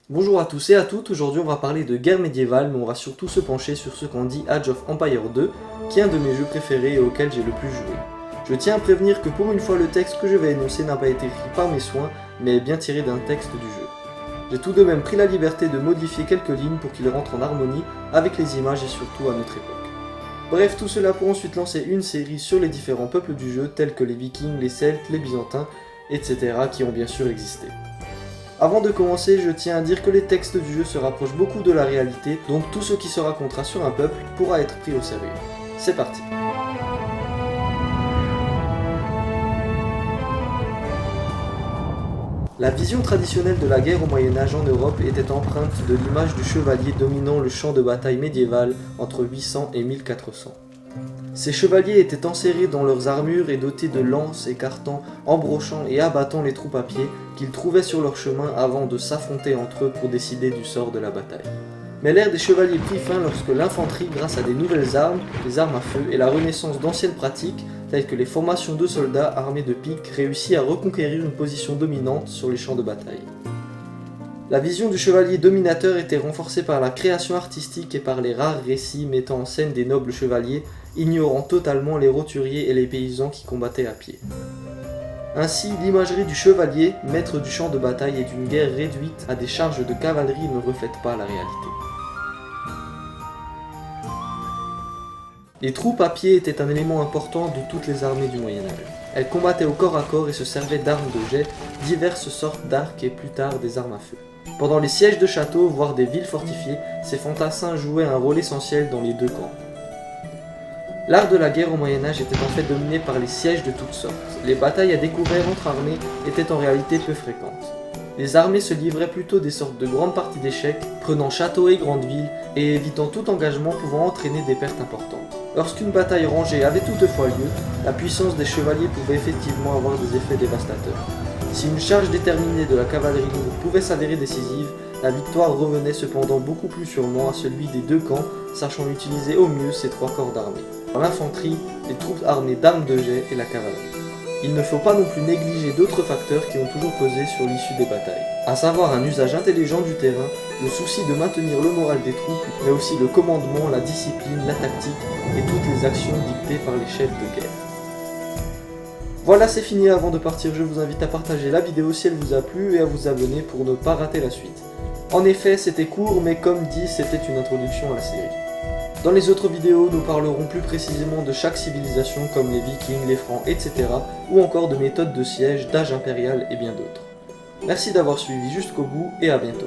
Bonjour à tous et à toutes, aujourd'hui on va parler de guerre médiévale, mais on va surtout se pencher sur ce qu'on dit Age of Empires 2, qui est un de mes jeux préférés et auquel j'ai le plus joué. Je tiens à prévenir que pour une fois le texte que je vais énoncer n'a pas été écrit par mes soins, mais est bien tiré d'un texte du jeu. J'ai tout de même pris la liberté de modifier quelques lignes pour qu'il rentre en harmonie avec les images et surtout à notre époque. Bref, tout cela pour ensuite lancer une série sur les différents peuples du jeu, tels que les Vikings, les Celtes, les Byzantins, etc. qui ont bien sûr existé. Avant de commencer, je tiens à dire que les textes du jeu se rapprochent beaucoup de la réalité, donc tout ce qui se racontera sur un peuple pourra être pris au sérieux. C'est parti. La vision traditionnelle de la guerre au Moyen-Âge en Europe était empreinte de l'image du chevalier dominant le champ de bataille médiéval entre 800 et 1400. Ces chevaliers étaient enserrés dans leurs armures et dotés de lances écartant, embrochant et abattant les troupes à pied qu'ils trouvaient sur leur chemin avant de s'affronter entre eux pour décider du sort de la bataille. Mais l'ère des chevaliers prit fin lorsque l'infanterie, grâce à des nouvelles armes, les armes à feu et la renaissance d'anciennes pratiques, telles que les formations de soldats armés de piques, réussit à reconquérir une position dominante sur les champs de bataille. La vision du chevalier dominateur était renforcée par la création artistique et par les rares récits mettant en scène des nobles chevaliers, ignorant totalement les roturiers et les paysans qui combattaient à pied. Ainsi, l'imagerie du chevalier, maître du champ de bataille et d'une guerre réduite à des charges de cavalerie ne reflète pas la réalité. Les troupes à pied étaient un élément important de toutes les armées du Moyen-Âge. Elles combattaient au corps à corps et se servaient d'armes de jet, diverses sortes d'arcs et plus tard des armes à feu. Pendant les sièges de châteaux, voire des villes fortifiées, ces fantassins jouaient un rôle essentiel dans les deux camps. L'art de la guerre au Moyen-Âge était en fait dominé par les sièges de toutes sortes. Les batailles à découvert entre armées étaient en réalité peu fréquentes. Les armées se livraient plutôt des sortes de grandes parties d'échecs, prenant châteaux et grandes villes, et évitant tout engagement pouvant entraîner des pertes importantes. Lorsqu'une bataille rangée avait toutefois lieu, la puissance des chevaliers pouvait effectivement avoir des effets dévastateurs. Si une charge déterminée de la cavalerie lourde pouvait s'avérer décisive, la victoire revenait cependant beaucoup plus sûrement à celui des deux camps, sachant utiliser au mieux ces trois corps d'armée. L'infanterie, les troupes armées d'armes de jet et la cavalerie. Il ne faut pas non plus négliger d'autres facteurs qui ont toujours pesé sur l'issue des batailles, à savoir un usage intelligent du terrain, le souci de maintenir le moral des troupes, mais aussi le commandement, la discipline, la tactique et toutes les actions dictées par les chefs de guerre. Voilà, c'est fini. Avant de partir, je vous invite à partager la vidéo si elle vous a plu et à vous abonner pour ne pas rater la suite. En effet, c'était court, mais comme dit, c'était une introduction à la série. Dans les autres vidéos, nous parlerons plus précisément de chaque civilisation comme les Vikings, les Francs, etc. ou encore de méthodes de siège, d'âge impérial et bien d'autres. Merci d'avoir suivi jusqu'au bout et à bientôt.